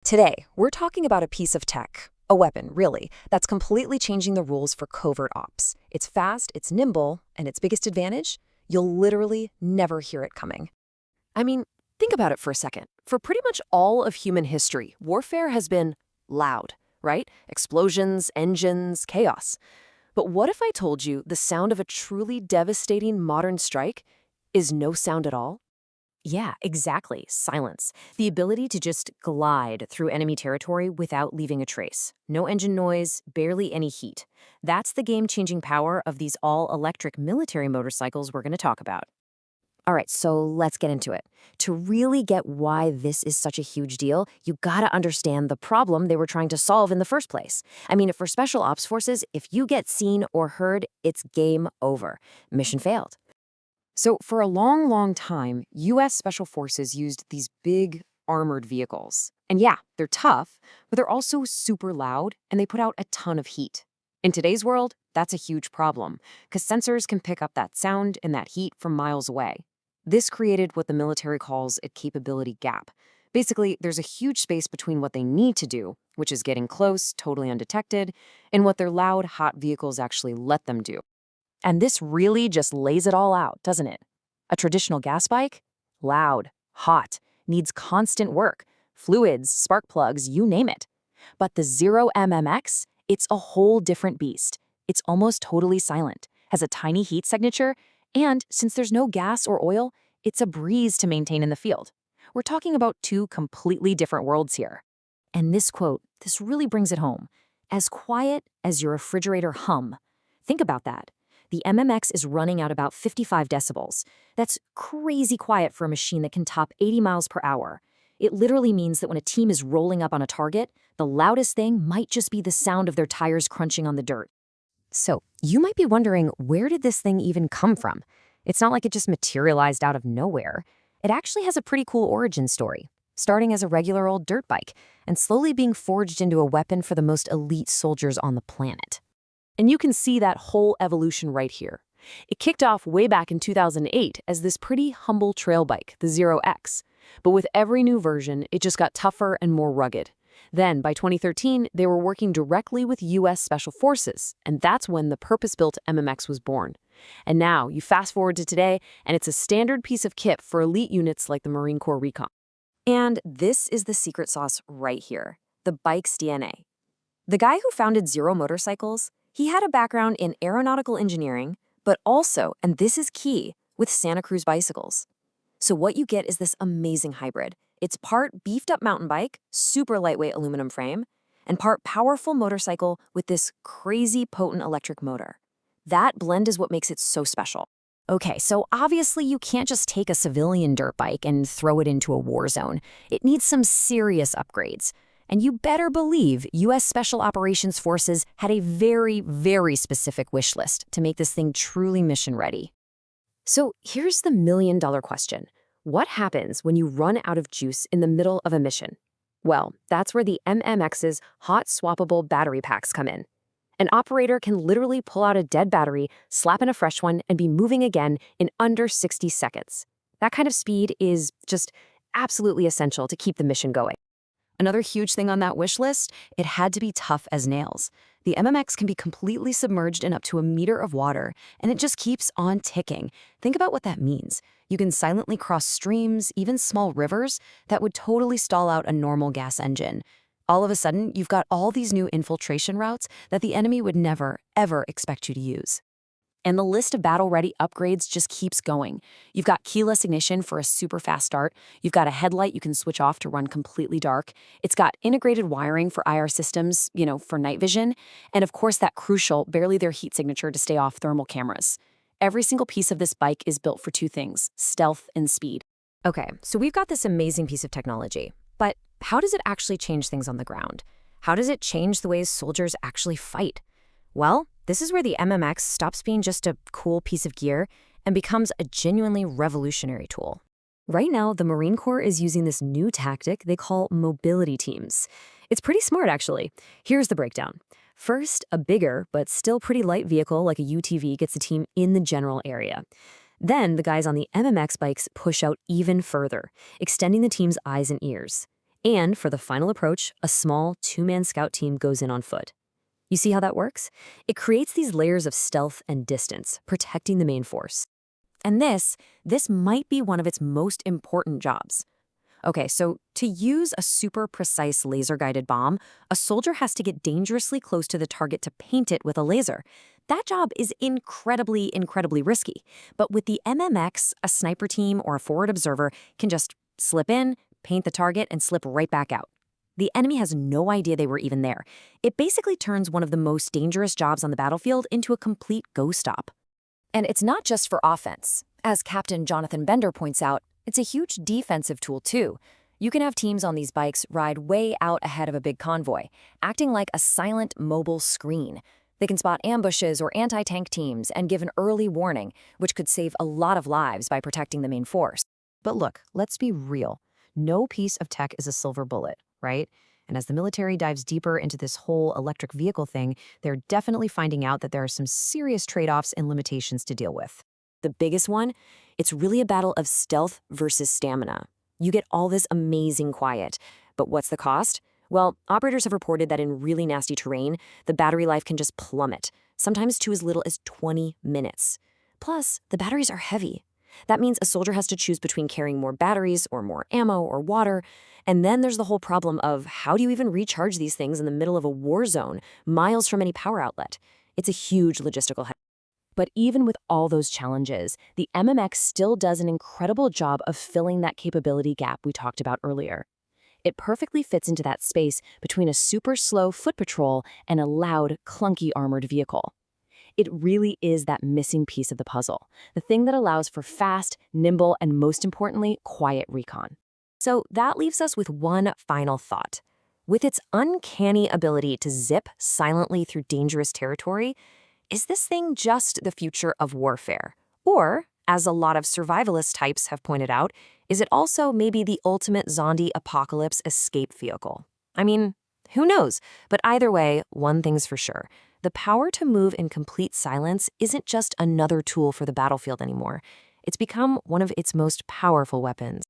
Today, we're talking about a piece of tech, a weapon, really, that's completely changing the rules for covert ops. It's fast, it's nimble, and its biggest advantage? You'll literally never hear it coming. I mean, think about it for a second. For pretty much all of human history, warfare has been loud, right? Explosions, engines, chaos. But what if I told you the sound of a truly devastating modern strike is no sound at all? Yeah, exactly. Silence. The ability to just glide through enemy territory without leaving a trace. No engine noise, barely any heat. That's the game-changing power of these all-electric military motorcycles we're going to talk about. All right, so let's get into it. To really get why this is such a huge deal, you gotta understand the problem they were trying to solve in the first place. I mean, for special ops forces, if you get seen or heard, it's game over. Mission failed. So for a long, long time, U.S. Special Forces used these big armored vehicles. And yeah, they're tough, but they're also super loud, and they put out a ton of heat. In today's world, that's a huge problem, because sensors can pick up that sound and that heat from miles away. This created what the military calls a capability gap. Basically, there's a huge space between what they need to do, which is getting close, totally undetected, and what their loud, hot vehicles actually let them do. And this really just lays it all out, doesn't it? A traditional gas bike? Loud, hot, needs constant work, fluids, spark plugs, you name it. But the Zero MMX, it's a whole different beast. It's almost totally silent, has a tiny heat signature, and since there's no gas or oil, it's a breeze to maintain in the field. We're talking about two completely different worlds here. And this quote, this really brings it home. As quiet as your refrigerator hum. Think about that. The MMX is running out about 55 decibels. That's crazy quiet for a machine that can top 80 miles per hour. It literally means that when a team is rolling up on a target, the loudest thing might just be the sound of their tires crunching on the dirt. So, you might be wondering, where did this thing even come from? It's not like it just materialized out of nowhere. It actually has a pretty cool origin story, starting as a regular old dirt bike and slowly being forged into a weapon for the most elite soldiers on the planet. And you can see that whole evolution right here. It kicked off way back in 2008 as this pretty humble trail bike, the Zero X. But with every new version, it just got tougher and more rugged. Then, by 2013, they were working directly with U.S. Special Forces, and that's when the purpose-built MMX was born. And now, you fast forward to today, and it's a standard piece of kit for elite units like the Marine Corps Recon. And this is the secret sauce right here, the bike's DNA. The guy who founded Zero Motorcycles, he had a background in aeronautical engineering, but also, and this is key, with Santa Cruz bicycles. So what you get is this amazing hybrid. It's part beefed-up mountain bike, super lightweight aluminum frame, and part powerful motorcycle with this crazy potent electric motor. That blend is what makes it so special. Okay, so obviously you can't just take a civilian dirt bike and throw it into a war zone. It needs some serious upgrades. And you better believe U.S. Special Operations Forces had a very, very specific wish list to make this thing truly mission-ready. So here's the million-dollar question. What happens when you run out of juice in the middle of a mission? Well, that's where the MMX's hot swappable battery packs come in. An operator can literally pull out a dead battery, slap in a fresh one, and be moving again in under 60 seconds. That kind of speed is just absolutely essential to keep the mission going. Another huge thing on that wish list, it had to be tough as nails. The MMX can be completely submerged in up to a meter of water, and it just keeps on ticking. Think about what that means. You can silently cross streams, even small rivers, that would totally stall out a normal gas engine. All of a sudden, you've got all these new infiltration routes that the enemy would never, ever expect you to use. And the list of battle-ready upgrades just keeps going. You've got keyless ignition for a super fast start. You've got a headlight you can switch off to run completely dark. It's got integrated wiring for IR systems, for night vision. And of course, that crucial, barely there heat signature to stay off thermal cameras. Every single piece of this bike is built for two things, stealth and speed. Okay, so we've got this amazing piece of technology. But how does it actually change things on the ground? How does it change the ways soldiers actually fight? Well, this is where the MMX stops being just a cool piece of gear and becomes a genuinely revolutionary tool. Right now, the Marine Corps is using this new tactic they call mobility teams. It's pretty smart, actually. Here's the breakdown. First, a bigger but still pretty light vehicle like a UTV gets the team in the general area. Then the guys on the MMX bikes push out even further, extending the team's eyes and ears. And for the final approach, a small two-man scout team goes in on foot. You see how that works? It creates these layers of stealth and distance, protecting the main force. And this might be one of its most important jobs. Okay, so to use a super precise laser-guided bomb, a soldier has to get dangerously close to the target to paint it with a laser. That job is incredibly risky. But with the MMX, a sniper team or a forward observer can just slip in, paint the target, and slip right back out. The enemy has no idea they were even there. It basically turns one of the most dangerous jobs on the battlefield into a complete go-stop. And it's not just for offense. As Captain Jonathan Bender points out, it's a huge defensive tool too. You can have teams on these bikes ride way out ahead of a big convoy, acting like a silent mobile screen. They can spot ambushes or anti-tank teams and give an early warning, which could save a lot of lives by protecting the main force. But look, let's be real. No piece of tech is a silver bullet, right? And as the military dives deeper into this whole electric vehicle thing, they're definitely finding out that there are some serious trade-offs and limitations to deal with. The biggest one, it's really a battle of stealth versus stamina. You get all this amazing quiet, but what's the cost? Well, operators have reported that in really nasty terrain, the battery life can just plummet, sometimes to as little as 20 minutes. Plus, the batteries are heavy. That means a soldier has to choose between carrying more batteries or more ammo or water. And then there's the whole problem of how do you even recharge these things in the middle of a war zone, miles from any power outlet? It's a huge logistical headache. But even with all those challenges, the MMX still does an incredible job of filling that capability gap we talked about earlier. It perfectly fits into that space between a super slow foot patrol and a loud, clunky armored vehicle. It really is that missing piece of the puzzle, the thing that allows for fast, nimble, and most importantly, quiet recon. So that leaves us with one final thought. With its uncanny ability to zip silently through dangerous territory, is this thing just the future of warfare? Or, as a lot of survivalist types have pointed out, is it also maybe the ultimate zombie apocalypse escape vehicle? I mean, who knows? But either way, one thing's for sure. The power to move in complete silence isn't just another tool for the battlefield anymore. It's become one of its most powerful weapons.